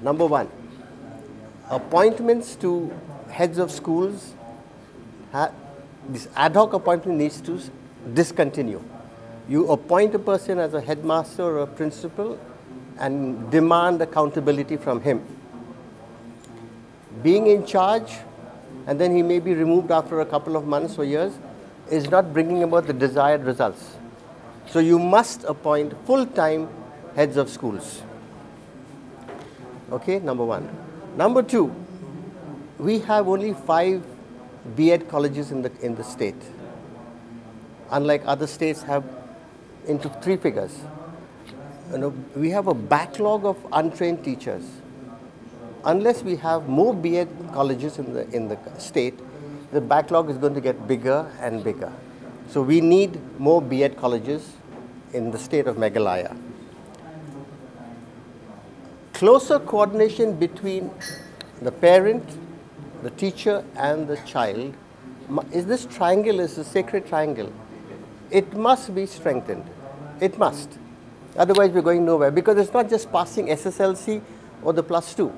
Number one, appointments to heads of schools, this ad hoc appointment needs to discontinue. You appoint a person as a headmaster or a principal and demand accountability from him. Being in charge, and then he may be removed after a couple of months or years, is not bringing about the desired results. So you must appoint full-time heads of schools. Okay, number one. Number two, we have only 5 B.Ed colleges in the state. Unlike other states have into 3 figures. You know, we have a backlog of untrained teachers. Unless we have more B.Ed colleges in the state, the backlog is going to get bigger and bigger. So we need more B.Ed colleges in the state of Meghalaya. Closer coordination between the parent, the teacher and the child. This triangle is a sacred triangle. It must be strengthened. It must. Otherwise we're going nowhere, because it's not just passing SSLC or the +2.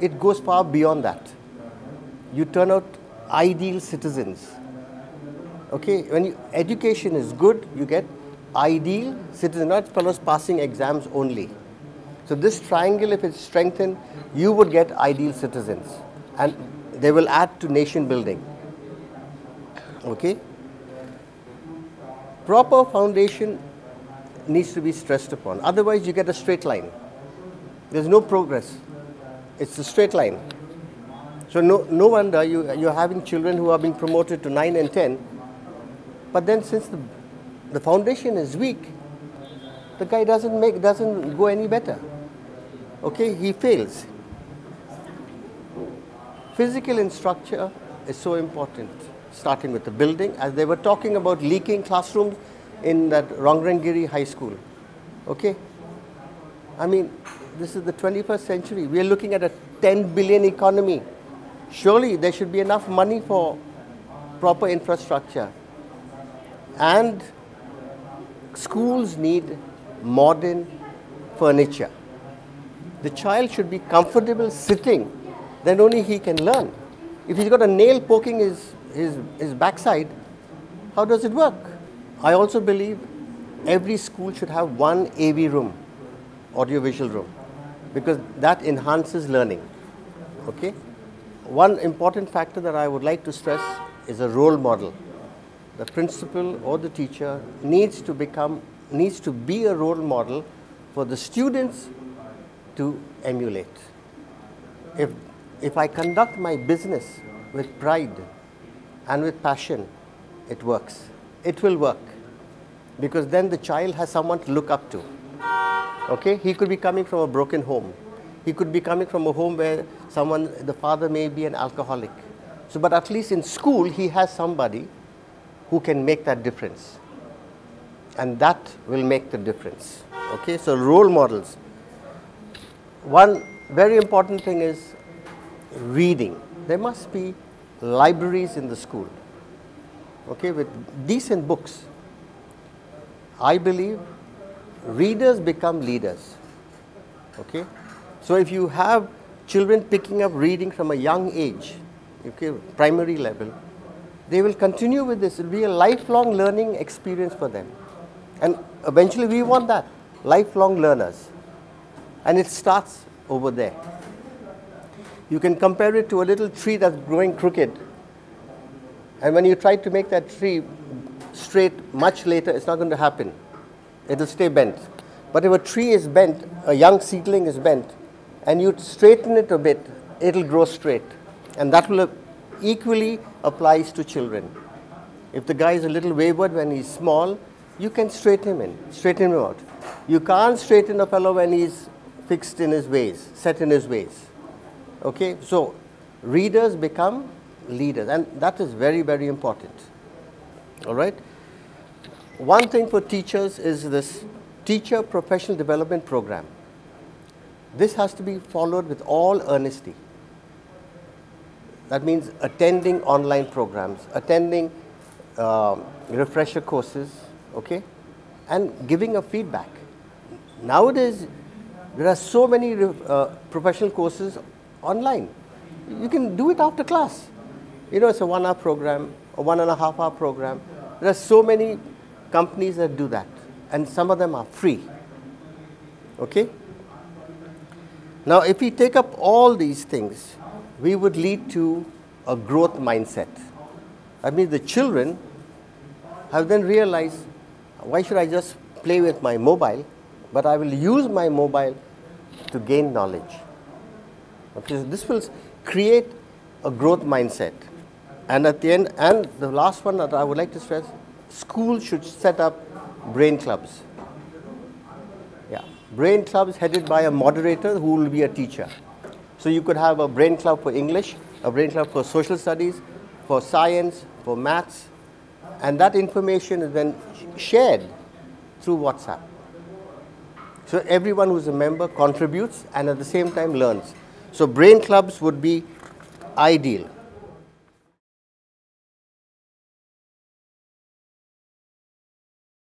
It goes far beyond that. You turn out ideal citizens. Okay, when education is good, you get ideal citizens, not fellows passing exams only. So this triangle, if it's strengthened, you would get ideal citizens, and they will add to nation building. Okay? Proper foundation needs to be stressed upon. Otherwise, you get a straight line. There's no progress. It's a straight line. So no wonder you're having children who are being promoted to 9 and 10, but then since the foundation is weak, the guy doesn't go any better. Okay, he fails. Physical infrastructure is so important, starting with the building, as they were talking about leaking classrooms in that Rangrangiri High School. Okay? I mean, this is the 21st century. We are looking at a 10 billion economy. Surely there should be enough money for proper infrastructure. And schools need modern furniture. The child should be comfortable sitting, then only he can learn. If he's got a nail poking his backside, how does it work? I also believe every school should have one AV room, audiovisual room, because that enhances learning. Okay? One important factor that I would like to stress is a role model. The principal or the teacher needs to be a role model for the students to emulate. If I conduct my business with pride and with passion, it works. It will work, because then the child has someone to look up to. Okay? He could be coming from a broken home. He could be coming from a home where the father may be an alcoholic. So, but at least in school, he has somebody who can make that difference. And that will make the difference. Okay? So, role models. One very important thing is reading. There must be libraries in the school, okay, with decent books. I believe readers become leaders. Okay? So if you have children picking up reading from a young age, okay, primary level, they will continue with this. It will be a lifelong learning experience for them. And eventually we want that, lifelong learners. And it starts over there. You can compare it to a little tree that's growing crooked. And when you try to make that tree straight much later, it's not going to happen. It will stay bent. But if a tree is bent, a young seedling is bent, and you straighten it a bit, it will grow straight. And that will equally applies to children. If the guy is a little wayward when he's small, you can straighten him out. You can't straighten a fellow when he's fixed in his ways, set in his ways. Okay, so readers become leaders, and that is very, very important. All right. One thing for teachers is this teacher professional development program. This has to be followed with all earnesty. That means attending online programs, attending refresher courses, okay, and giving a feedback. Nowadays, There are so many professional courses online. You can do it after class. You know, it's a 1 hour program, a 1.5 hour program. There are so many companies that do that, and some of them are free. Okay? Now, if we take up all these things, we would lead to a growth mindset. That means the children have then realized, why should I just play with my mobile, but I will use my mobile to gain knowledge. Okay, so this will create a growth mindset. And at the end, and the last one that I would like to stress, schools should set up brain clubs. Yeah, brain clubs headed by a moderator who will be a teacher. So you could have a brain club for English, a brain club for social studies, for science, for maths, and that information is then shared through WhatsApp. So everyone who's a member contributes and at the same time learns. So brain clubs would be ideal.